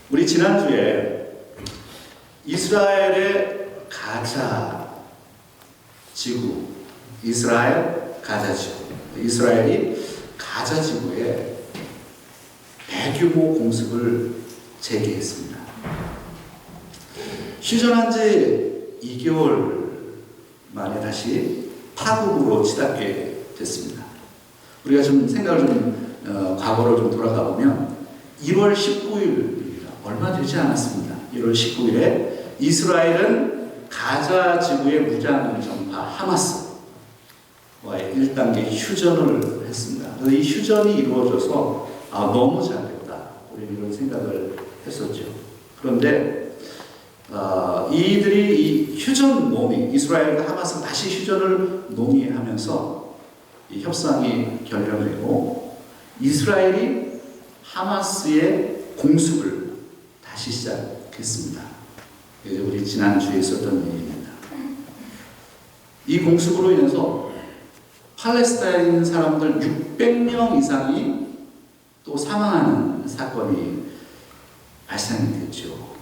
우리 지난주에 이스라엘의 가자 지구, 이스라엘 가자 지구, 이스라엘이 가자 지구에 대규모 공습을 재개했습니다. 휴전한 지 2개월 만에 다시 파국으로 치닫게 됐습니다. 우리가 좀 생각을 과거로 좀 돌아가 보면 1월 19일입니다. 얼마 되지 않았습니다. 1월 19일에 이스라엘은 가자 지구의 무장 정파 하마스와의 1단계 휴전을 했습니다. 이 휴전이 이루어져서 너무 잘됐다. 우리는 이런 생각을 했었죠. 그런데 이들이 이 휴전 논의, 이스라엘과 하마스 다시 휴전을 논의하면서 이 협상이 결렬되고 이스라엘이 하마스의 공습을 다시 시작했습니다. 이제 우리 지난주에 있었던 일입니다. 이 공습으로 인해서 팔레스타인 사람들 600명 이상이 또 사망하는 사건이 발생이 됐죠.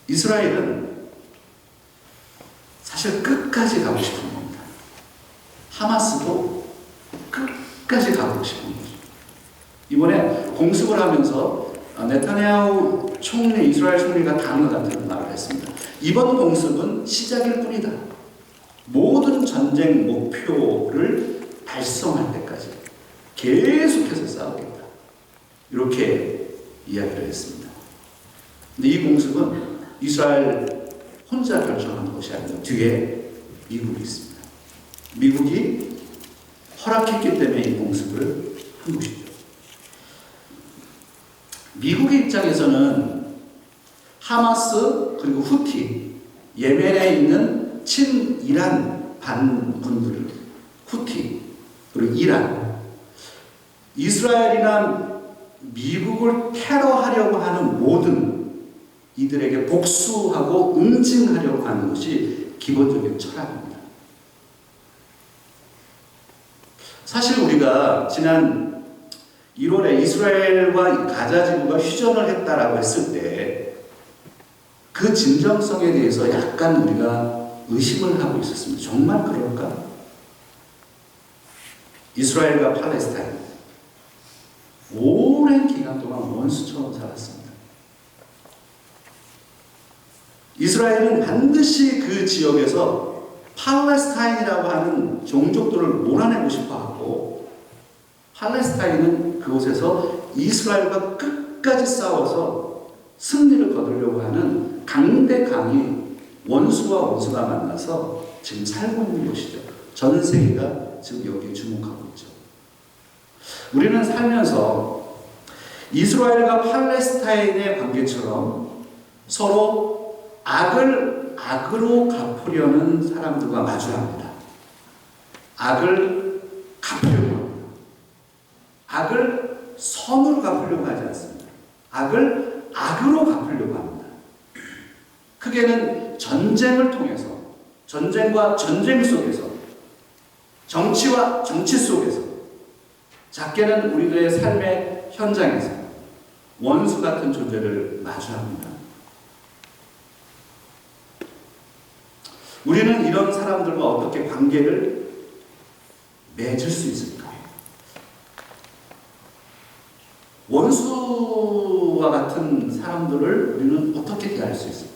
이스라엘은 사실 끝까지 가고 싶은 겁니다. 하마스도 끝까지 가고 싶은 거죠. 이번에 공습을 하면서 네타냐후 총리, 이스라엘 총리가 다음과 같은 말을 했습니다. 이번 공습은 시작일 뿐이다. 모든 전쟁 목표를 달성할 때까지 계속해서 싸우겠다. 이렇게 이야기를 했습니다. 근데 이 공습은 이스라엘 혼자 결정한 것이 아니라 뒤에 미국이 있습니다. 미국이 허락했기 때문에 이 공습을 한 것이죠. 미국의 입장에서는 하마스 그리고 후티, 예멘에 있는 친이란 반군들, 후티 그리고 이란, 이스라엘이나 미국을 테러하려고 하는 모든 이들에게 복수하고 응징하려고 하는 것이 기본적인 철학입니다. 사실 우리가 지난 1월에 이스라엘과 가자 지구가 휴전을 했다라고 했을 때 그 진정성에 대해서 약간 우리가 의심을 하고 있었습니다. 정말 그럴까? 이스라엘과 팔레스타인 오랜 기간 동안 원수처럼 살았습니다. 이스라엘은 반드시 그 지역에서 팔레스타인이라고 하는 종족들을 몰아내고 싶어 하고, 팔레스타인은 그곳에서 이스라엘과 끝까지 싸워서 승리를 거두려고 하는 강대강이 원수와 원수가 만나서 지금 살고 있는 것이죠. 전 세계가 지금 여기에 주목하고 있죠. 우리는 살면서 이스라엘과 팔레스타인의 관계처럼 서로 악을 악으로 갚으려는 사람들과 마주합니다. 악을 갚으려고 합니다. 악을 선으로 갚으려고 하지 않습니다. 악을 악으로 갚으려고 합니다. 크게는 전쟁을 통해서, 전쟁과 전쟁 속에서, 정치와 정치 속에서, 작게는 우리들의 삶의 현장에서 원수 같은 존재를 마주합니다. 우리는 이런 사람들과 어떻게 관계를 맺을 수 있을까요? 원수와 같은 사람들을 우리는 어떻게 대할 수 있을까?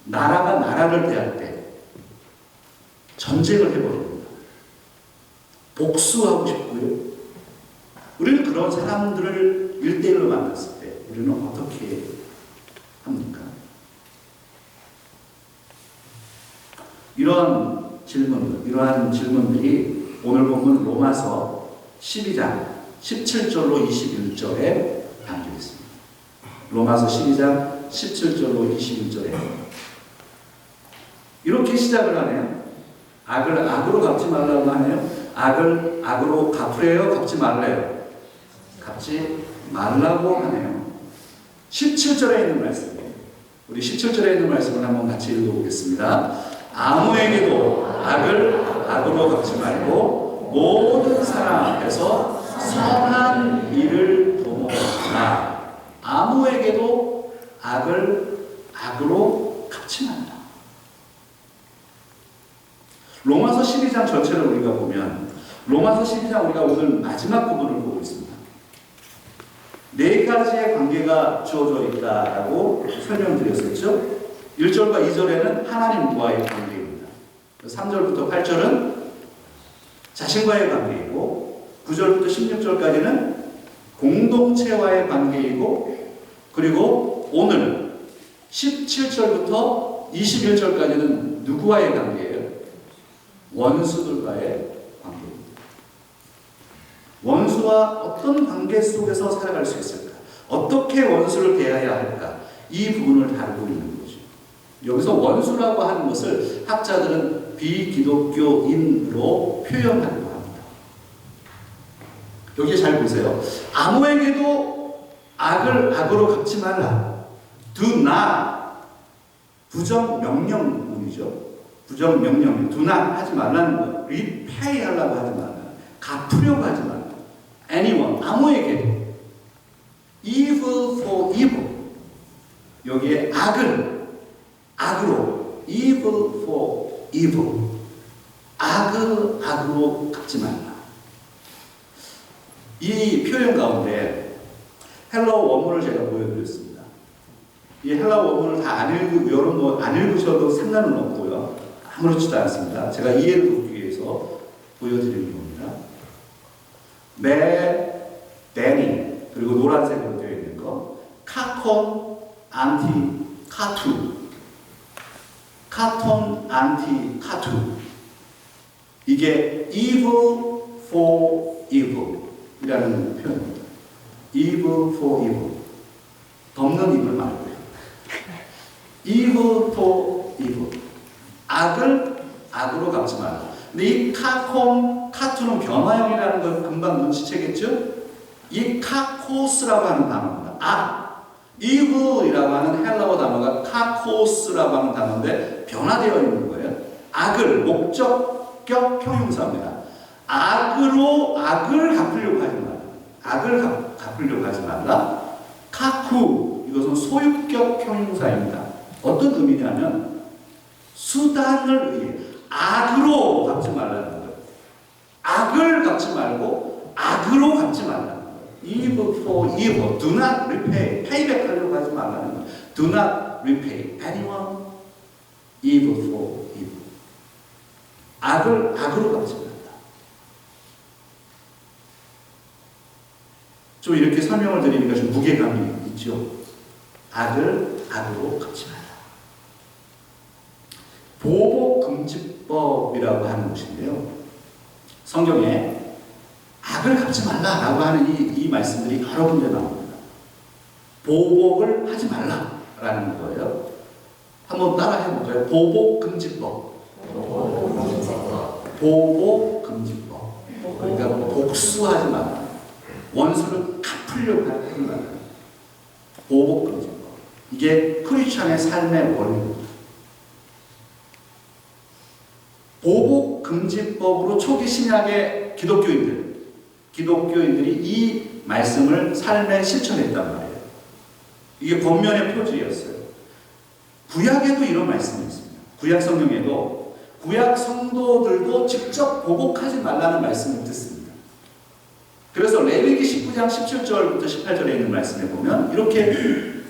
나라가 나라를 대할 때 전쟁을 해버립니다. 복수하고 싶고요. 우리는 그런 사람들을 1대1로 만났을 때 우리는 어떻게 합니까? 이러한 질문들이 오늘 본문 로마서 12장 17절로 21절에 담겨 있습니다. 로마서 12장 17절로 21절에 이렇게 시작을 하네요. 악을 악으로 갚지 말라고 하네요. 악을 악으로 갚으래요? 갚지 말래요? 갚지 말라고 하네요. 17절에 있는 말씀이에요. 우리 17절에 있는 말씀을 한번 같이 읽어보겠습니다. 아무에게도 악을 악으로 갚지 말고 모든 사람 앞에서 선한 일을 도모하라. 아무에게도 악으로 갚지 말라. 로마서 12장 전체를 우리가 보면 로마서 12장 우리가 오늘 마지막 부분을 보고 있습니다. 네 가지의 관계가 주어져 있다라고 설명드렸었죠. 1절과 2절에는 하나님과의 관계입니다. 3절부터 8절은 자신과의 관계이고 9절부터 16절까지는 공동체와의 관계이고 그리고 오늘 17절부터 21절까지는 누구와의 관계예요? 원수들과의 관계입니다. 원수와 어떤 관계 속에서 살아갈 수 있을까? 어떻게 원수를 대해야 할까? 이 부분을 다루고 있는 거죠. 여기서 원수라고 하는 것을 학자들은 비기독교인으로 표현하기도 합니다. 여기 잘 보세요. 아무에게도 악으로 갚지 말라. Do not. 부정명령문이죠. 부정명령. Do not 하지 말라는 거. repay 하려고 하지 말라. 갚으려고 하지 말라. anyone. 아무에게. evil for evil. 여기에 악으로. evil for evil. 악으로 갚지 말라. 이 표현 가운데 헬라어 원문을 제가 보여드렸습니다. 이 헬라어 원문을 다 안 읽으셔도 상관은 없고요. 아무렇지도 않습니다. 제가 이해를 돕기 위해서 보여드리는 겁니다. 데니 그리고 노란색으로 되어 있는 거 카톤 안티 카투 이게 evil for evil 이라는 표현입니다. evil for evil 덮는 입을 말고요. evil for evil 악으로 갚지 말라. 근데 이 카투는 변화형이라는 걸 금방 눈치채겠죠? 이 카코스라고 하는 단어입니다. evil이라고 하는 헬라어 단어가 카코스라고 하는 단어인데 변화되어 있는 거예요. 악을 목적격 형용사입니다. 악을 갚으려고 하지 말라. 악을 갚으려고 하지 말라. 카쿠 이것은 소유격 형용사입니다. 어떤 의미냐면 수단을 위해 악으로 갚지 말라는 거예요. 악을 갚지 말고 악으로 갚지 말라는 거예요. Evil for evil. Do not repay. payback 하려고 하지 말라는 거예요. Do not repay anyone evil for evil. 악으로 갚지 말라. 좀 이렇게 설명을 드리니까 좀 무게감이 있죠. 악으로 갚지 말라. 보복금지법이라고 하는 것인데요. 성경에 악을 갚지 말라라고 하는 이 말씀들이 여러 군데 나옵니다. 보복을 하지 말라라는 거예요. 한번 따라 해볼까요? 보복금지법. 보복금지법. 그러니까 복수하지 말라. 원수를 갚으려고 하지 말라. 보복금지법. 이게 크리스천의 삶의 원리입니다. 보복금지법으로 초기 신약의 기독교인들이 이 말씀을 삶에 실천했단 말이에요. 이게 권면의 표지였어요. 구약에도 이런 말씀이 있습니다. 구약 성경에도 구약 성도들도 직접 보복하지 말라는 말씀을 듣습니다. 그래서 레위기 19장 17절부터 18절에 있는 말씀에 보면 이렇게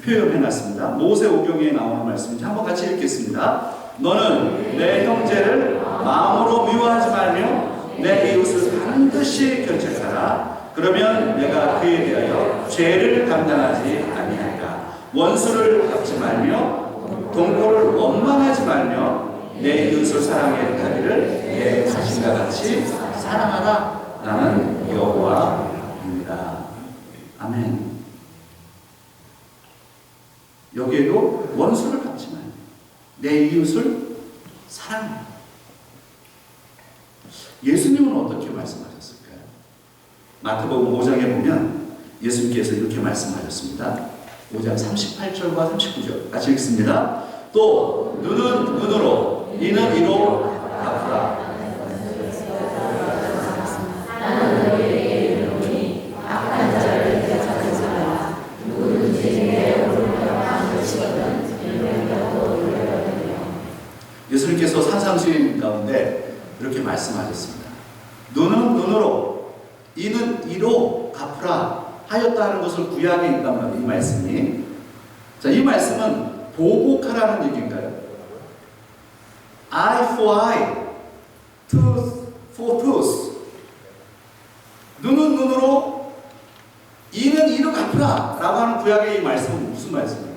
표현해놨습니다. 모세오경에 나오는 말씀인지 한번 같이 읽겠습니다. 너는 내 형제를 마음으로 미워하지 말며 내 이웃을 반드시 결책하라. 그러면 내가 그에 대하여 죄를 감당하지 아니하리라. 원수를 갚지 말며 동포를 원망하지 말며 내 이웃을 사랑해야 하기를 내 자신과 같이 사랑하라. 나는 여호와입니다. 아멘. 여기에도 원수를 갚지 말며 내 이웃을 사랑해. 예수님은 어떻게 말씀하셨을까요? 마태복음 5장에 보면 예수님께서 이렇게 말씀하셨습니다. 5장 38절과 39절 같이 읽습니다. 또 눈은 눈으로 이는 이로 갚으라. 말씀하셨습니다. 눈은 눈으로, 이는 이로 갚으라 하였다 하는 것을 구약에 있단 말이에요. 이 말씀이. 자, 이 말씀은 보복하라는 얘기인가요? eye for eye, tooth for tooth. 눈은 눈으로, 이는 이로 갚으라 라고 하는 구약의 이 말씀은 무슨 말씀이에요?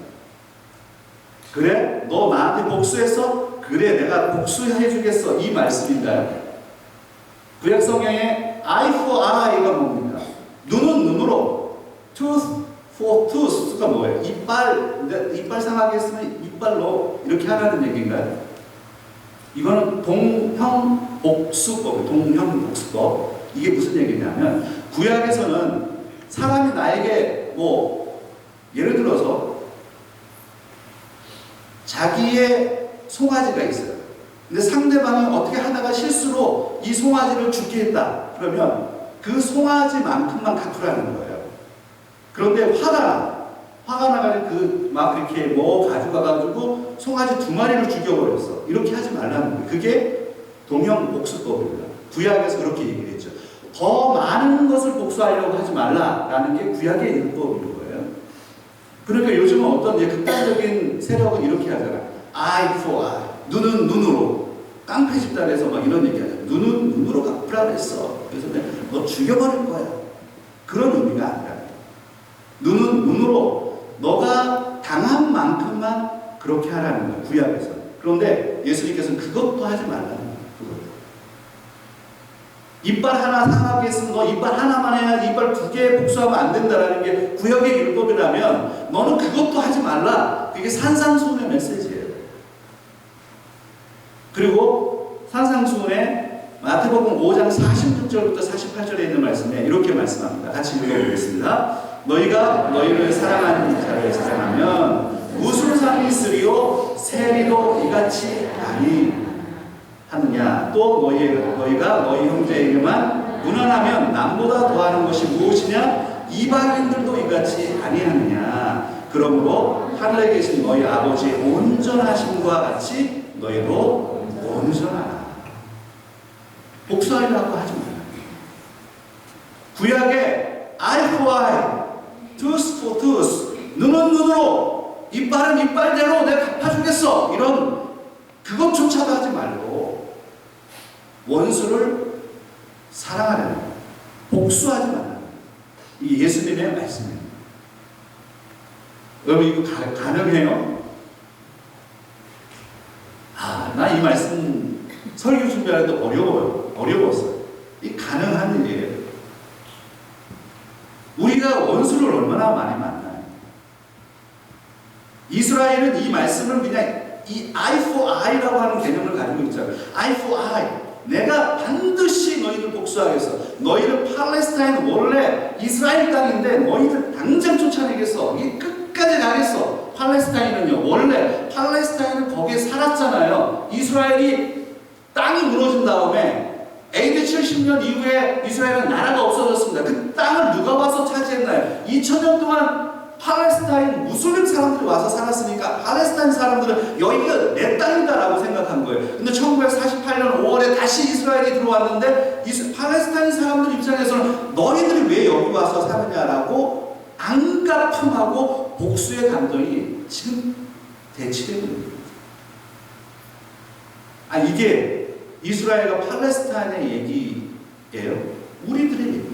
그래? 너 나한테 복수했어? 그래, 내가 복수해 주겠어. 이 말씀인가요? 구약 성경에 eye for eye가 뭡니까? 눈은 눈으로, tooth for tooth가 뭐예요? 이빨 상하게 했으면 이빨로 이렇게 하라는 얘기인가요? 이거는 동형복수법, 동형복수법. 이게 무슨 얘기냐면, 구약에서는 사람이 나에게 예를 들어서 자기의 송아지가 있어요. 근데 상대방이 어떻게 하다가 실수로 이 송아지를 죽게 했다. 그러면 그 송아지만큼만 갚으라는 거예요. 그런데 화가 나가지고 막 이렇게 가져가가지고 송아지 2마리를 죽여버렸어. 이렇게 하지 말라는 거예요. 그게 동형복수법입니다. 구약에서 그렇게 얘기를 했죠. 더 많은 것을 복수하려고 하지 말라라는 게 구약의 율법인 거예요. 그러니까 요즘은 어떤 극단적인 세력은 이렇게 하잖아요. eye for eye. 눈은 눈으로. 깡패 집단에서 막 이런 얘기 하잖아요. 눈은 눈으로 갚으라 그랬어. 그래서 너 죽여버릴 거야. 그런 의미가 아니라. 눈은 눈으로 너가 당한 만큼만 그렇게 하라는 거예요. 구약에서. 그런데 예수님께서는 그것도 하지 말라는 거예요. 이빨 하나 상하게 했으면 너 이빨 하나만 해야지 이빨 2개 복수하면 안 된다라는 게 구약의 율법이라면 너는 그것도 하지 말라. 그게 산상수훈의 메시지예요. 그리고 산상수훈의 마태복음 5장 46절부터 48절에 있는 말씀에 이렇게 말씀합니다. 같이 읽어보겠습니다. 너희가 너희를 사랑하는 자를 사랑하면 무슨 상이 있으리요? 세리도 이같이 아니하느냐. 또 너희가 너희 형제에게만 무난하면 남보다 더하는 것이 무엇이냐? 이방인들도 이같이 아니하느냐. 그러므로 하늘에 계신 너희 아버지의 온전하심과 같이 너희도 온전하라. 복수하려고 하지 마라. 구약에 eye for eye, tooth for tooth, 눈은 눈으로, 이빨은 이빨대로 내가 갚아주겠어. 이런 그것조차도 하지 말고 원수를 사랑하라는 거예요. 복수하지 말라는 거예요. 이게 예수님의 말씀이에요. 여러분 이거 가능해요? 나 이 말씀 설교 준비할 때 어려웠어요. 이 가능한 일이에요. 우리가 원수를 얼마나 많이 만나요? 이스라엘은 이 말씀을 그냥 이 eye for eye라고 하는 개념을 가지고 있잖아요. eye for eye. 내가 반드시 너희들 복수하겠어. 너희들 팔레스타인 원래 이스라엘 땅인데 너희들 당장 쫓아내겠어. 이게 끝까지 가겠어. 팔레스타인은요. 원래 팔레스타인은 거기에 살았잖아요. 이스라엘이 땅이 무너진 다음에 AD 70년 이후에 이스라엘은 나라가 없어졌습니다. 그 땅을 누가 와서 차지했나요? 2000년 동안 팔레스타인 무슬림 사람들이 와서 살았으니까 팔레스타인 사람들은 여기가 내 땅이다라고 생각한 거예요. 근데 1948년 5월에 다시 이스라엘이 들어왔는데 팔레스타인 사람들 입장에서는 너희들이 왜 여기 와서 사느냐라고 안갚음하고 복수의 감정이 지금 대치되고 있는 거예요. 이게 이스라엘과 팔레스타인의 얘기예요. 우리들의 얘기예요.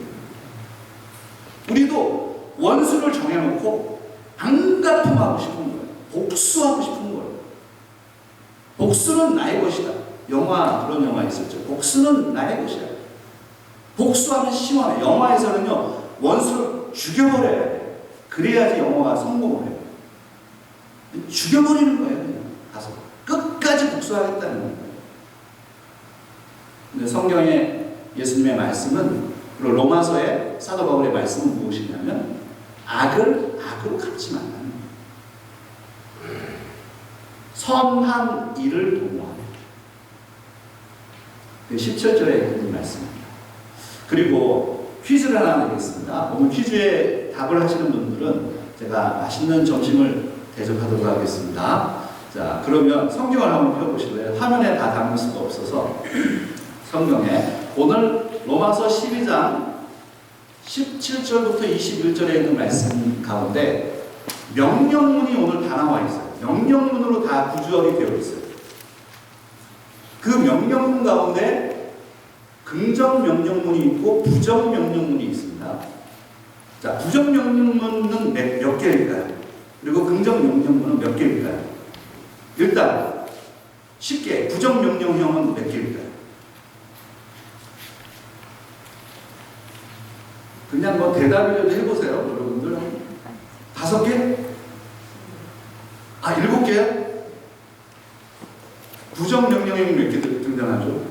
우리도 원수를 정해놓고 안갚음하고 싶은 거예요. 복수하고 싶은 거예요. 복수는 나의 것이다. 그런 영화 있었죠. 복수는 나의 것이다. 복수하면 시원해. 영화에서는요, 원수를 죽여버려야 돼. 그래야지 영화가 성공을 해요. 죽여버리는 거예요. 그냥 가서 끝까지 복수하겠다는 거예요. 근데 성경의 예수님의 말씀은, 그리고 로마서의 사도 바울의 말씀은 무엇이냐면 악을 악으로 갚지 말라는 거예요. 선한 일을 도모하는 17절에 있는 말씀입니다. 그리고 퀴즈를 하나 내겠습니다. 오늘 퀴즈에 답을 하시는 분들은 제가 맛있는 점심을 대접하도록 하겠습니다. 자, 그러면 성경을 한번 펴보실래요? 화면에 다 담을 수가 없어서 성경에. 오늘 로마서 12장 17절부터 21절에 있는 말씀 가운데 명령문이 오늘 다 나와 있어요. 명령문으로 다 구조하게 되어 있어요. 그 명령문 가운데 긍정 명령문이 있고 부정 명령문이 있습니다. 자, 부정 명령문은 몇 개일까요? 그리고 긍정 명령문은 몇 개일까요? 일단 쉽게 부정 명령형은 몇 개일까요? 그냥 뭐 대답이라도 해보세요, 여러분들. 5개? 7개요? 부정 명령형이 몇 개 등장하죠?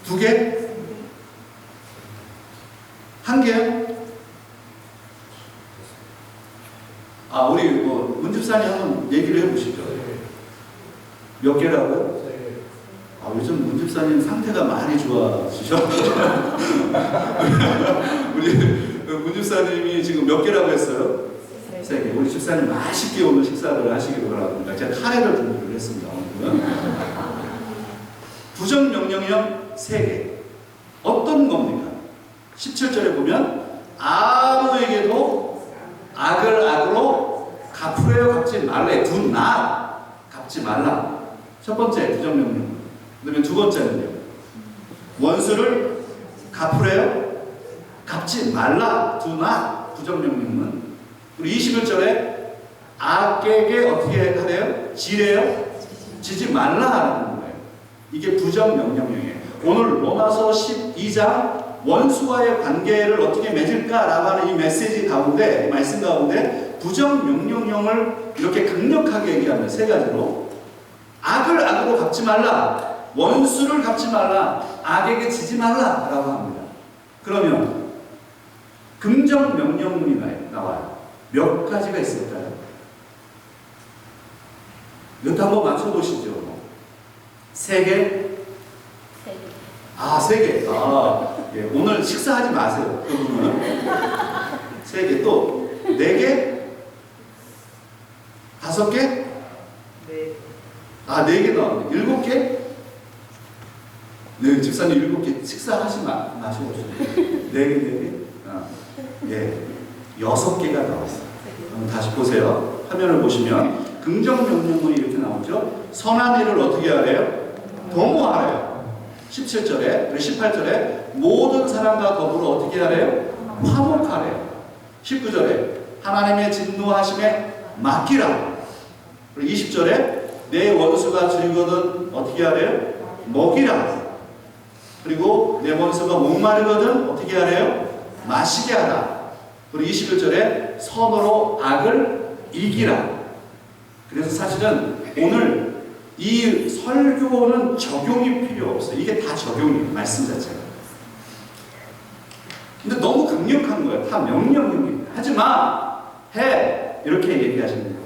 2개? 1개요? 우리 문집사님 한번 얘기를 해보시죠. 몇 개라고요? 요즘 문집사님 상태가 많이 좋아지셨어요. 우리 문집사님이 지금 몇 개라고 했어요? 3개. 우리 집사님 맛있게 오늘 식사를 하시기로 바랍니다. 제가 카레를 준비를 했습니다. 부정 명령형 3개. 어떤 겁니까? 17절에 보면 아무에게도 악을 악으로 갚으려 갚지 말래. Do not 갚지 말라. 첫 번째 부정 명령. 그다음에 두 번째는요. 원수를 갚으래요. 갚지 말라. Do not. 부정 명령은. 그리고 21절에 악에게 어떻게 하래요? 지래요? 지지 말라 하는 거예요. 이게 부정 명령형이에요. 오늘 로마서 12장 원수와의 관계를 어떻게 맺을까라고 하는 이 메시지 가운데, 이 말씀 가운데 부정 명령형을 이렇게 강력하게 얘기하면 3가지로 악을 악으로 갚지 말라. 원수를 갚지 말라. 악에게 지지 말라라고 합니다. 그러면 긍정 명령문이 나와요. 몇 가지가 있을까요? 이것도 한번 맞춰보시죠. 3개? 3개. 예, 오늘 식사하지 마세요. 그분은 3개. 또 4개? 5개? 네. 4개 나왔네. 7개? 네, 집사님 7개 식사하지 마시고 4개? 예, 6개가 나왔어요. 다시 보세요. 화면을 보시면 긍정 명령문이 이렇게 나오죠. 선한 일을 어떻게 하래요? 도모하래요. 17절에, 그리고 18절에 모든 사람과 더불어 어떻게 하래요? 화목하래요. 19절에 하나님의 진노하심에 맡기라. 그리고 20절에 내 원수가 줄이거든 어떻게 하래요? 먹이라. 그리고 내 원수가 목마르거든 어떻게 하래요? 마시게 하라. 그리고 21절에 선으로 악을 이기라. 그래서 사실은 오늘 이 설교는 적용이 필요 없어요. 이게 다 적용이에요. 말씀 자체가. 근데 너무 강력한 거예요. 다 명령입니다. 하지 마! 해! 이렇게 얘기하시는 거예요.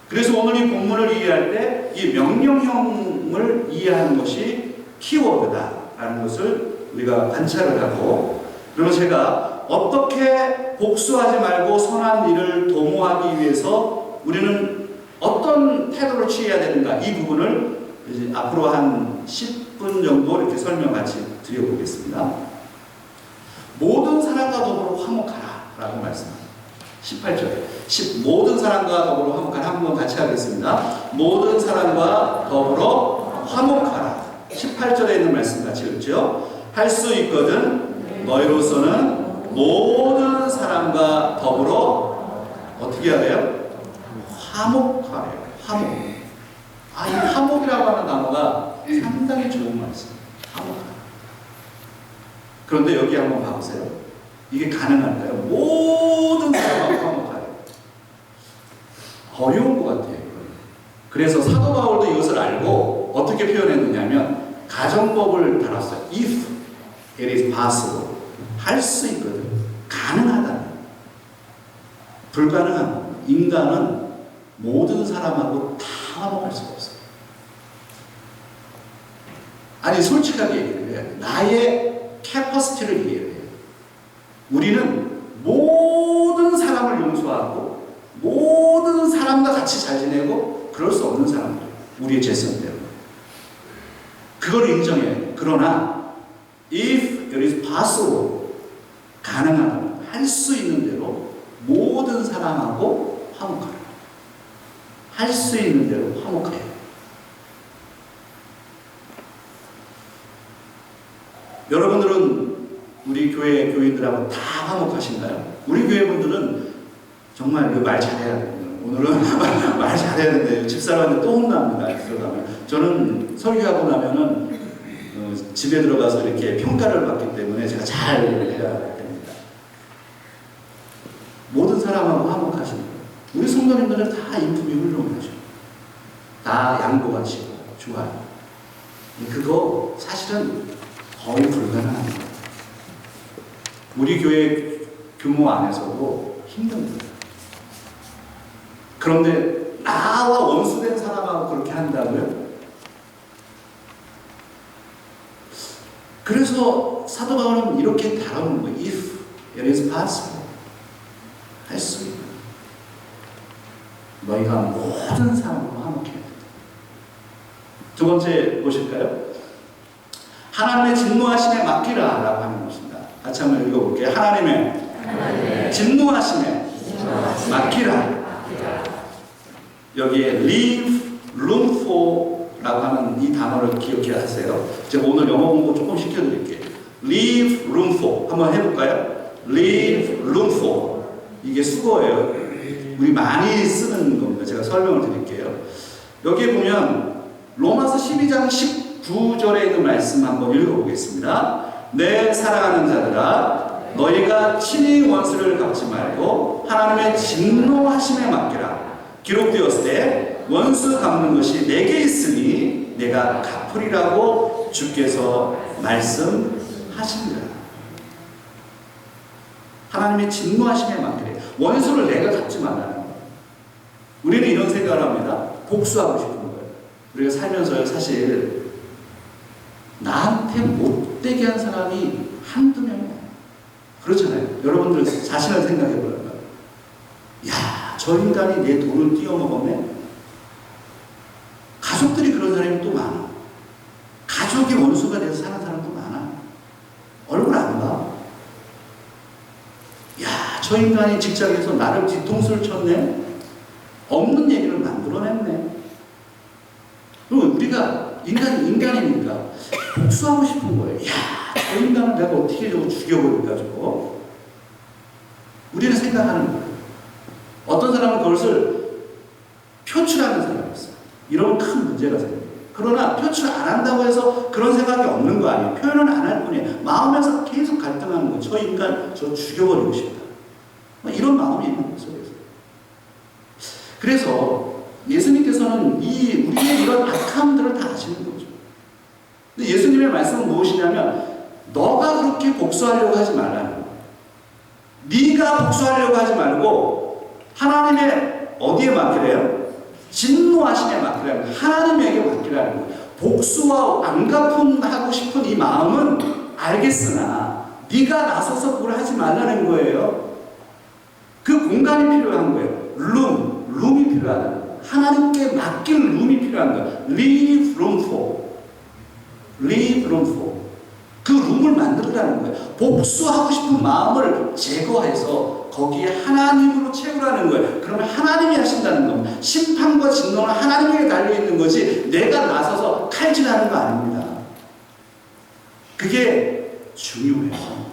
그래서 오늘 이 본문을 이해할 때 이 명령형을 이해하는 것이 키워드다라는 것을 우리가 관찰을 하고, 그러면 제가 어떻게 복수하지 말고 선한 일을 도모하기 위해서 우리는 어떤 태도를 취해야 되는가, 이 부분을 이제 앞으로 한 10분 정도 이렇게 설명 같이 드려보겠습니다. 모든 사람과 더불어 화목하라 라고 말씀합니다. 18절에 모든 사람과 더불어 화목하라. 한번 같이 하겠습니다. 모든 사람과 더불어 화목하라. 18절에 있는 말씀 같이 읽죠. 할 수 있거든 너희로서는 모든 사람과 더불어 어떻게 하래요? 화목하래요. 화목. 이 화목이라고 하는 단어가 상당히 좋은 말씀이에요. 화목하라. 그런데 여기 한번 봐보세요. 이게 가능할까요? 모든 사람하고 화목하래요. 어려운 것 같아요. 그래서 사도 바울도 이것을 알고 어떻게 표현했느냐면 가정법을 달았어요. If it is possible. 할 수 있거든. 가능하다. 불가능한 인간은 모든 사람하고 다 화목할 수가 없어요. 아니 솔직하게 얘기를 해야 돼. 나의 캐퍼시티를 이해해야 돼요. 우리는 모든 사람을 용서하고 모든 사람과 같이 잘 지내고 그럴 수 없는 사람들이에요. 우리의 죄성 때문에. 그걸 인정해. 그러나 if it is possible, 가능하다면 할 수 있는 대로 모든 사람하고 화목하라. 할 수 있는 대로 화목해요. 여러분들은 우리 교회 교인들하고 다 화목하신가요? 우리 교회 분들은 정말 말 잘해야 돼요. 오늘은 말 잘해야 되는데 집사람한테 또 혼납니다. 들어가면 저는 설교하고 나면은 집에 들어가서 이렇게 평가를 받기 때문에 제가 잘 해야 됩니다. 모든 사람하고 화목하시는 거예요. 우리 성도님들은 다 인품이 훌륭하죠. 다 양보하시고 좋아요. 그거 사실은 거의 불가능한 거예요. 우리 교회 규모 안에서도 힘듭니다. 그런데 나와 원수된 사람하고 그렇게 한다고요? 그래서 사도 바울은 이렇게 다루는 거예요. If it is possible, 할 수 있는 너희가 모든 사람으로 화목해야 된다. 두 번째 보실까요? 하나님의 진노하심에 맡기라 라고 하는 것입니다. 같이 한번 읽어볼게요. 하나님의 진노하심에 맡기라. 여기에 leave room for 라고 하는 이 단어를 기억해 하세요. 제가 오늘 영어 공부 조금 시켜드릴게요. leave room for 한번 해볼까요? leave room for 이게 수거예요. 우리 많이 쓰는 겁니다. 제가 설명을 드릴게요. 여기에 보면 로마서 12장 19절에 있는 말씀 한번 읽어보겠습니다. 내 사랑하는 자들아 너희가 친히 원수를 갚지 말고 하나님의 진노하심에 맡기라. 기록되었을 때 원수 갚는 것이 내게 있으니 내가 갚으리라고 주께서 말씀하십니다. 하나님의 진노하심에 맡기래. 원수를 내가 갚지 말라는 거예요. 우리는 이런 생각을 합니다. 복수하고 싶은 거예요. 우리가 살면서 사실 나한테 못되게 한 사람이 한두 명이에요. 그렇잖아요. 여러분들 자신을 생각해 보라고요. 야, 저 인간이 내 돈을 띄어먹었네. 가족들이 그런 사람이 또 많아. 가족이 원수가 돼서 사는 사람도 많아. 얼굴 안 봐. 야, 저 인간이 직장에서 나를 뒤통수를 쳤네. 없는 얘기를 만들어냈네. 그리고 우리가 인간이니까 복수하고 싶은 거예요. 야, 저 인간을 내가 어떻게 죽여버릴까 저거. 우리는 생각하는 거예요. 어떤 사람은 그것을 표출하는 사람이 있어요. 이러면 큰 문제가 생겨요. 그러나 표출 안 한다고 해서 그런 생각이 없는 거 아니에요. 표현은 안 할 뿐이에요. 마음에서 계속 갈등하는 거예요. 저 인간 저 죽여버리고 싶다. 이런 마음이 있는 거죠. 그래서 예수님께서는 우리의 이런 악함들을 다 아시는 거죠. 근데 예수님의 말씀은 무엇이냐면 너가 그렇게 복수하려고 하지 말라는 거예요. 네가 복수하려고 하지 말고 하나님의 어디에 맡기래요? 진노하심에 맡기라는 거예요. 하나님에게 맡기라는 거예요. 복수와 안갚음하고 싶은 이 마음은 알겠으나 네가 나서서 그걸 하지 말라는 거예요. 그 공간이 필요한 거예요. 룸이 필요하다는 거예요. 하나님께 맡길 룸이 필요한 거예요. Leave room for. 그 룸을 만들라는 거예요. 복수하고 싶은 마음을 제거해서 거기에 하나님으로 채우라는 거예요. 그러면 하나님이 하신다는 겁니다. 심판과 진노는 하나님에게 달려있는 거지 내가 나서서 칼질하는 거 아닙니다. 그게 중요해요.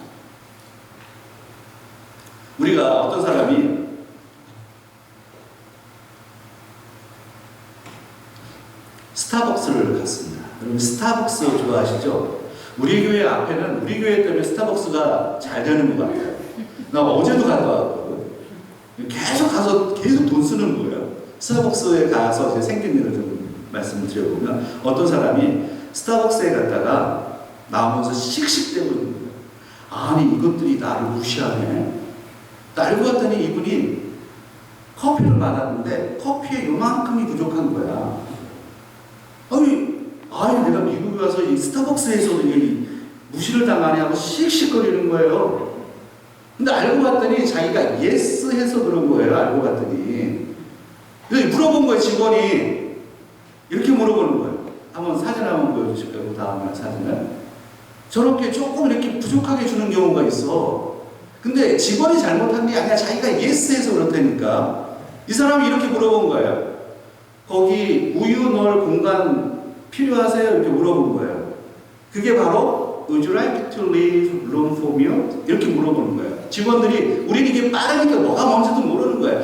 우리가 어떤 사람이 스타벅스를 갔습니다. 여러분 스타벅스 좋아하시죠? 우리 교회 앞에는 우리 교회 때문에 스타벅스가 잘 되는 것 같아요. 나 어제도 갔다 왔거든. 계속 가서 계속 돈 쓰는 거예요. 스타벅스에 가서 제 생긴 일을 좀 말씀을 드려보면 어떤 사람이 스타벅스에 갔다가 나오면서 씩씩대고 있는 거예요. 아니 이것들이 나를 무시하네. 알고 봤더니 이분이 커피를 받았는데 커피에 요만큼이 부족한 거야. 아니 내가 미국에 와서 이 스타벅스에서도 무시를 당하네 하고 씩씩거리는 거예요. 근데 알고 봤더니 자기가 예스 해서 그런 거예요. 알고 봤더니 물어본 거예요. 직원이 이렇게 물어보는 거예요. 한번 사진 한번 보여줘. 보여주실까요? 다음 사진을. 저렇게 조금 이렇게 부족하게 주는 경우가 있어. 근데 직원이 잘못한 게 아니라 자기가 예스해서 그렇다니까. 이 사람이 이렇게 물어본 거예요. 거기 우유 넣을 공간 필요하세요? 이렇게 물어본 거예요. 그게 바로 Would you like to leave room for me? 이렇게 물어보는 거예요. 직원들이 우리는 이게 빠르니까 뭐가 뭔지도 모르는 거예요.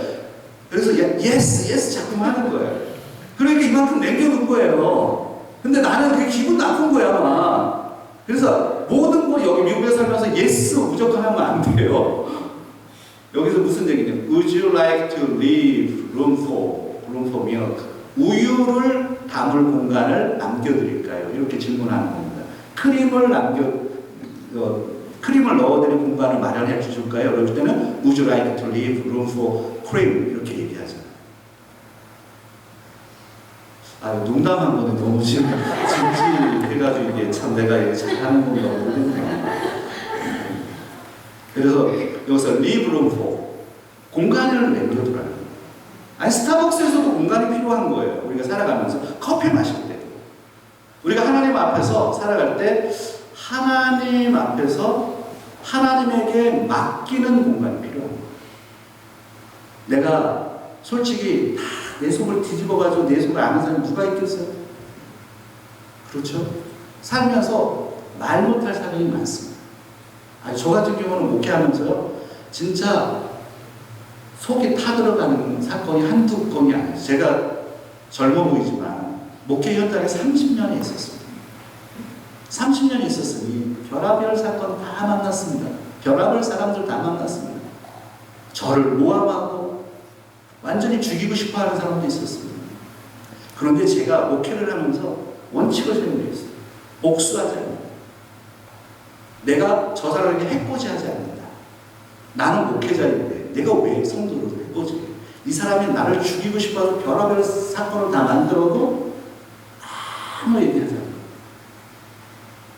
그래서 yes 자꾸만 하는 거예요. 그러니까 이만큼 남겨둔 거예요. 근데 나는 그게 기분 나쁜 거야 아마. 그래서 모든 거 여기 미국에 살면서 yes 무조건 하면 안 돼요. 여기서 무슨 얘기냐? Would you like to leave room for milk? 우유를 담을 공간을 남겨드릴까요? 이렇게 질문하는 겁니다. 크림을 넣어드릴 공간을 마련해 주실까요? 그럴 때는 Would you like to leave room for cream? 이렇게 얘기하잖아요. 농담한 거는 너무 진지해가지고 이게 참 내가 이게 잘하는 건가 모르겠네. 그래서 여기서 leave room for 공간을 남겨두라는 거예요. 아니 스타벅스에서도 공간이 필요한 거예요. 우리가 살아가면서 커피 마실 때도 우리가 하나님 앞에서 살아갈 때 하나님 앞에서 하나님에게 맡기는 공간이 필요한 거예요. 내가 솔직히 다 내 속을 뒤집어가지고 내 속을 아는 사람이 누가 있겠어요? 그렇죠? 살면서 말 못할 사람이 많습니다. 저 같은 경우는 목회하면서 진짜 속이 타들어가는 사건이 한두 건이 아니에요. 제가 젊어 보이지만 목회 현장에 30년이 있었습니다. 30년이 있었으니 별의별 사건 다 만났습니다. 별의별 사람들 다 만났습니다. 저를 모함하고 완전히 죽이고 싶어하는 사람도 있었습니다. 그런데 제가 목회를 하면서 원칙을 세운 게 있어요. 복수하지 않는다. 내가 저 사람에게 해코지하지 않는다. 나는 목회자인데 내가 왜 성도를 해코지해? 이 사람이 나를 죽이고 싶어서 별의별 사건을 다 만들어도 아무 얘기하지 않는다.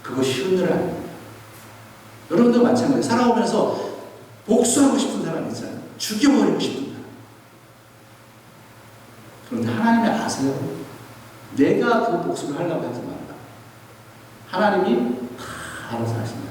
그거 쉬운 일 아닙니다. 여러분도 마찬가지예요. 살아오면서 복수하고 싶은 사람 있잖아요. 죽여버리고 싶은 사람. 그런데 하나님이 아세요? 내가 그 복수를 하려고 하지 말라. 하나님이 다 알아서 하신다.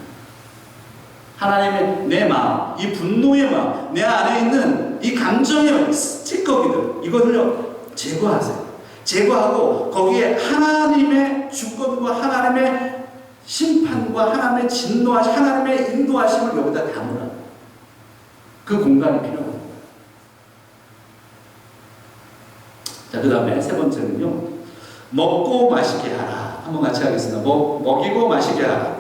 하나님의 내 마음, 이 분노의 마음, 내 안에 있는 이 감정의 찌꺼기들, 이것을요 제거하세요. 제거하고 거기에 하나님의 주권과 하나님의 심판과 하나님의 진노하심, 하나님의 인도하심을 여기다 담으라. 그 공간이 필요합니다. 자, 그 다음에 세 번째는요, 먹고 마시게 하라. 한번 같이 하겠습니다. 먹이고 마시게 하라.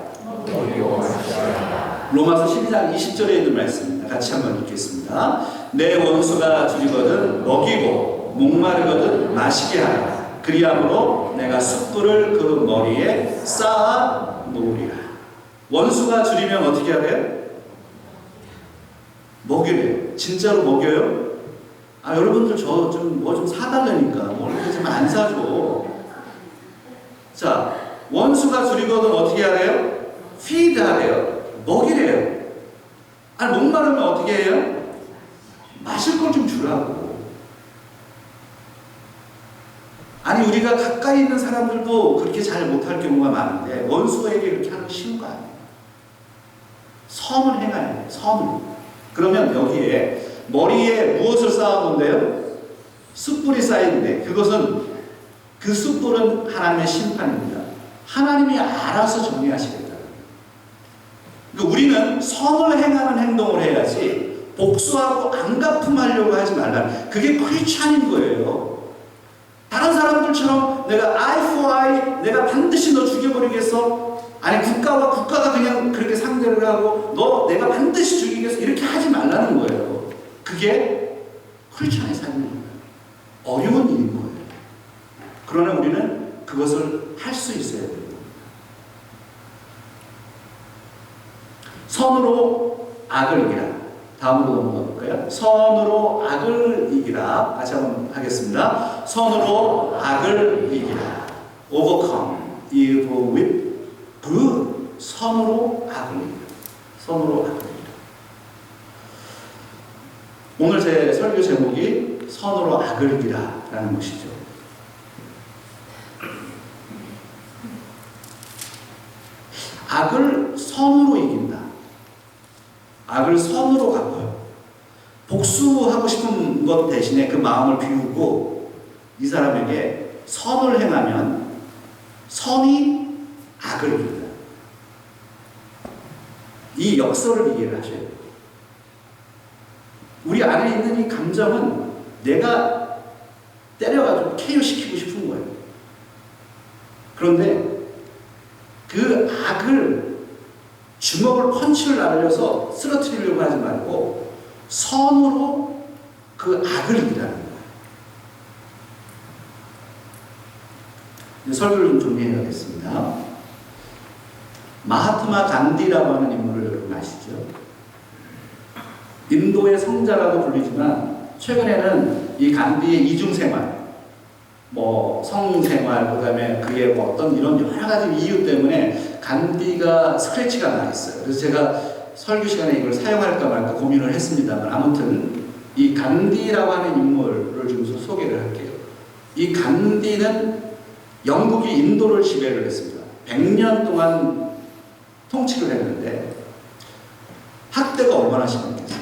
로마서 12장 20절에 있는 말씀입니다. 같이 한번 읽겠습니다. 내 원수가 줄이거든 먹이고 목마르거든 마시게 하라. 그리함으로 내가 숯불을 그 머리에 쌓아 놓으리라. 원수가 줄이면 어떻게 하래요? 먹이래요. 진짜로 먹여요? 여러분들 저 좀 뭐 좀 사달라니까 뭐 이렇게 좀 안 사줘. 자, 원수가 줄이거든 어떻게 하래요? feed 하래요. 먹이래요. 목마르면 어떻게 해요? 마실 걸 좀 주라고. 우리가 가까이 있는 사람들도 그렇게 잘 못할 경우가 많은데 원수에게 그렇게 하는 거 쉬운 거 아니에요. 선을 행해야 돼요. 선을. 그러면 여기에 머리에 무엇을 쌓아놓은데요? 숯불이 쌓이는데 그것은 그 숯불은 하나님의 심판입니다. 하나님이 알아서 정리하시겠다. 그러니까 우리는 선을 행하는 행동을 해야지 복수하고 안갚음하려고 하지 말라. 그게 크리스찬인 거예요. 다른 사람들처럼 내가 eye for eye, 내가 반드시 너 죽여버리겠어. 국가가 그냥 그렇게 상대를 하고 내가 반드시 죽이겠어. 이렇게 하지 말라는 거예요. 그게 크리스찬의 삶입니다. 어려운 일인 거예요. 그러나 우리는 그것을 할 수 있어야 돼요. 선으로 악을 이기라. 다음으로 넘어가 볼까요? 선으로 악을 이기라. 같이 한번 하겠습니다. 선으로 악을 이기라. Overcome evil with good. 선으로 악을 이기라. 선으로 악을 이기라. 오늘 제 설교 제목이 선으로 악을 이기라 라는 것이죠. 악을 선으로 이긴다. 악을 선으로 갚아요. 복수하고 싶은 것 대신에 그 마음을 비우고 이 사람에게 선을 행하면 선이 악을 이긴다. 이 역설을 이해를 하셔야 돼요. 우리 안에 있는 이 감정은 내가 때려가지고 KO시키고 싶은 거예요. 그런데 그 악을 주먹을 펀치를 날려서 쓰러뜨리려고 하지 말고 선으로 그 악을 이기라는 거예요. 설교를 좀 정리해야겠습니다. 마하트마 간디라고 하는 인물을 여러분 아시죠? 인도의 성자라고 불리지만 최근에는 이 간디의 이중생활, 성생활, 그 다음에 그의 어떤 이런 여러 가지 이유 때문에 간디가 스크래치가 나 있어요. 그래서 제가 설교 시간에 이걸 사용할까 말까 고민을 했습니다만 아무튼 이 간디라고 하는 인물을 좀 소개를 할게요. 이 간디는 영국이 인도를 지배를 했습니다. 100년 동안 통치를 했는데 학대가 얼마나 심했겠어요.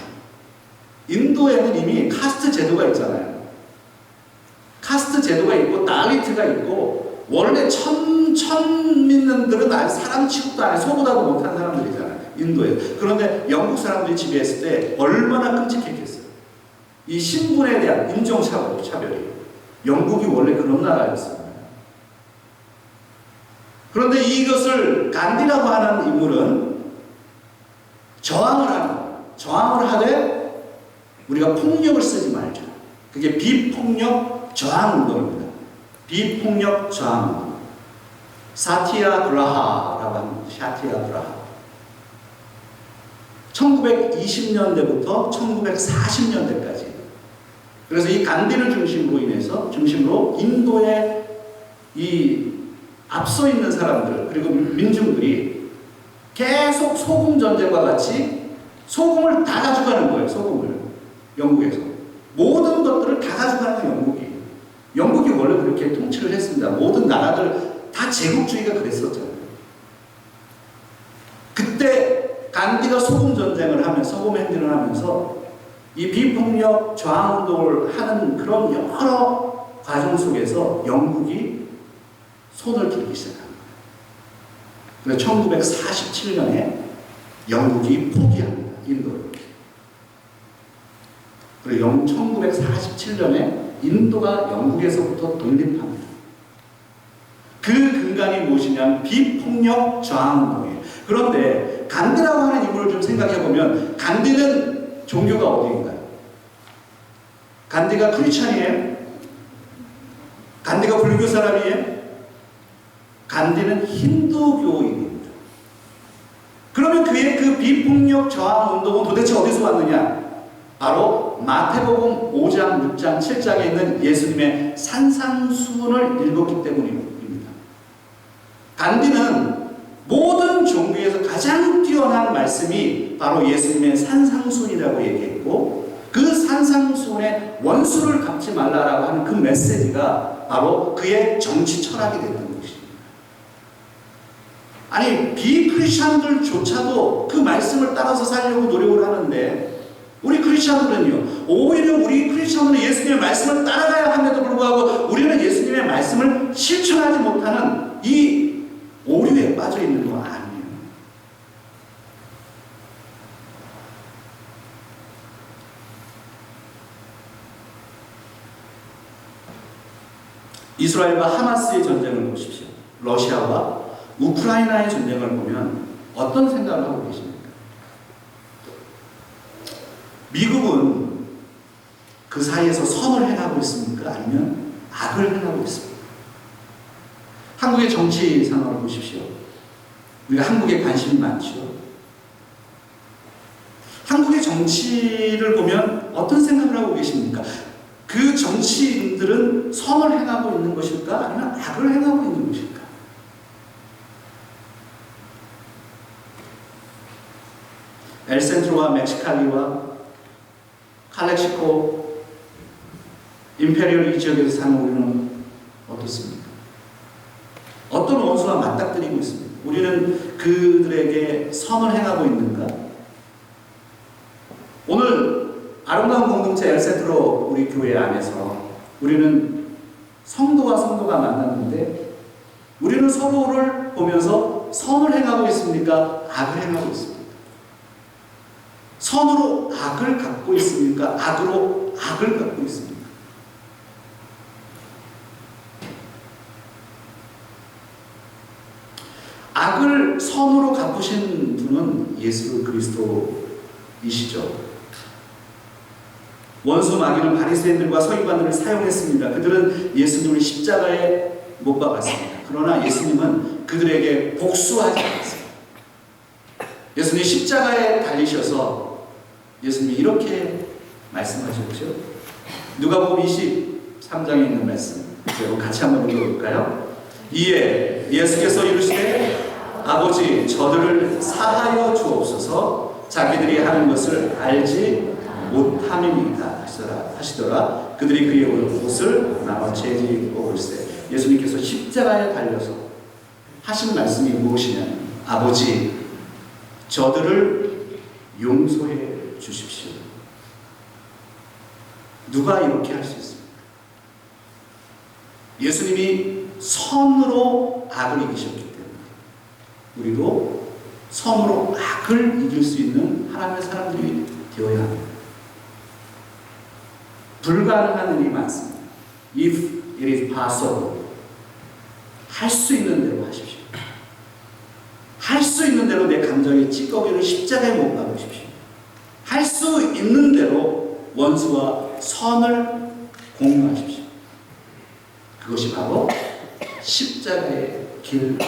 인도에는 이미 카스트 제도가 있잖아요. 카스트 제도가 있고 달리트가 있고 원래 천민들은 아주 사람 취급도 안 해 소보다도 못한 사람들이잖아요. 인도에. 그런데 영국 사람들이 지배했을 때 얼마나 끔찍했겠어요. 이 신분에 대한 인종차별이. 영국이 원래 그런 나라였습니다. 그런데 이것을 간디라고 하는 인물은 저항을 하되 우리가 폭력을 쓰지 말자. 그게 비폭력 저항운동입니다. 비폭력 저항운동. 사티아그라하라고 합니다. 사티아그라하. 1920년대부터 1940년대까지. 그래서 이 간디를 중심으로 인도의 이 앞서 있는 사람들 그리고 민중들이 계속 소금 전쟁과 같이 소금을 다 가져가는 거예요. 소금을 영국에서 모든 것들을 다 가져가는 건 영국이에요. 영국이 원래 그렇게 통치를 했습니다. 모든 나라들 다 제국주의가 그랬었잖아요. 그때 간디가 소금 전쟁을 하면서 소금 행진을 하면서 이 비폭력 저항운동을 하는 그런 여러 과정 속에서 영국이 손을 들기 시작합니다. 그래서 1947년에 영국이 포기합니다. 인도를. 그리고 1947년에 인도가 영국에서부터 독립합니다. 그 근간이 무엇이냐면 비폭력 저항운동이에요. 그런데 간디라고 하는 인물을 좀 생각해보면 간디는 종교가 어디인가요? 간디가 크리스찬이에요? 간디가 불교 사람이에요? 간디는 힌두교인입니다. 그러면 그의 그 비폭력 저항 운동은 도대체 어디서 왔느냐? 바로 마태복음 5장, 6장, 7장에 있는 예수님의 산상수훈을 읽었기 때문입니다. 간디는 모든 종교에서 가장 뛰어난 말씀이 바로 예수님의 산상수훈이라고 얘기했고 그 산상수훈의 원수를 갚지 말라라고 하는 그 메시지가 바로 그의 정치 철학이 됐던 것입니다. 아니 비크리스찬들조차도 그 말씀을 따라서 살려고 노력을 하는데 우리 크리스찬들은요 오히려 우리 크리스찬들은 예수님의 말씀을 따라가야 함에도 불구하고 우리는 예수님의 말씀을 실천하지 못하는 이 오류에 빠져 있는 거 아니에요. 이스라엘과 하마스의 전쟁을 보십시오. 러시아와 우크라이나의 전쟁을 보면 어떤 생각을 하고 계십니까? 미국은 그 사이에서 선을 행하고 있습니까? 아니면 악을 행하고 있습니까? 한국의 정치 상황을 보십시오. 우리가 한국에 관심이 많죠. 한국의 정치를 보면 어떤 생각을 하고 계십니까? 그 정치인들은 선을 행하고 있는 것일까? 아니면 악을 행하고 있는 것일까? 엘센트로와 멕시칼리와 칼렉시코 임페리얼 이 지역에서 사는 우리는 어떻습니까? 어떤 원수와 맞닥뜨리고 있습니까? 있습니까? 우리는 그들에게 선을 행하고 있는가? 오늘 아름다운 공동체 엘센트로 우리 교회 안에서 우리는 성도와 성도가 만났는데 우리는 서로를 보면서 선을 행하고 있습니까? 악을 행하고 있습니까? 선으로 악을 갖고 있습니까? 악으로 악을 갖고 있습니까? 악을 선으로 갚으신 분은 예수 그리스도이시죠. 원수 마귀는 바리새인들과 서기관들을 사용했습니다. 그들은 예수님을 십자가에 못 박았습니다. 그러나 예수님은 그들에게 복수하지 않았습니다. 예수님이 십자가에 달리셔서 예수님이 이렇게 말씀하셨죠. 누가복음 23장에 있는 말씀 여러분 같이 한번 읽어볼까요? 이에 예수께서 이르시되 아버지 저들을 사하여 주옵소서 자기들이 하는 것을 알지 못함이니이다 하시더라. 그들이 그의 옷을 나눠 재지고 올세. 예수님께서 십자가에 달려서 하신 말씀이 무엇이냐면 아버지 저들을 용서해 주십시오. 누가 이렇게 할 수 있습니까? 예수님이 선으로 악을 이기셨기 때문에 우리도 선으로 악을 이길 수 있는 하나님의 사람들이 되어야 합니다. 불가능한 일이 많습니다. If it is possible, 할 수 있는 대로 하십시오. 할 수 있는 대로 내 감정의 찌꺼기를 십자가에 못 박으십시오. 할 수 있는 대로 원수와 선을 공유하십시오. 그것이 바로 십자가의 길입니다.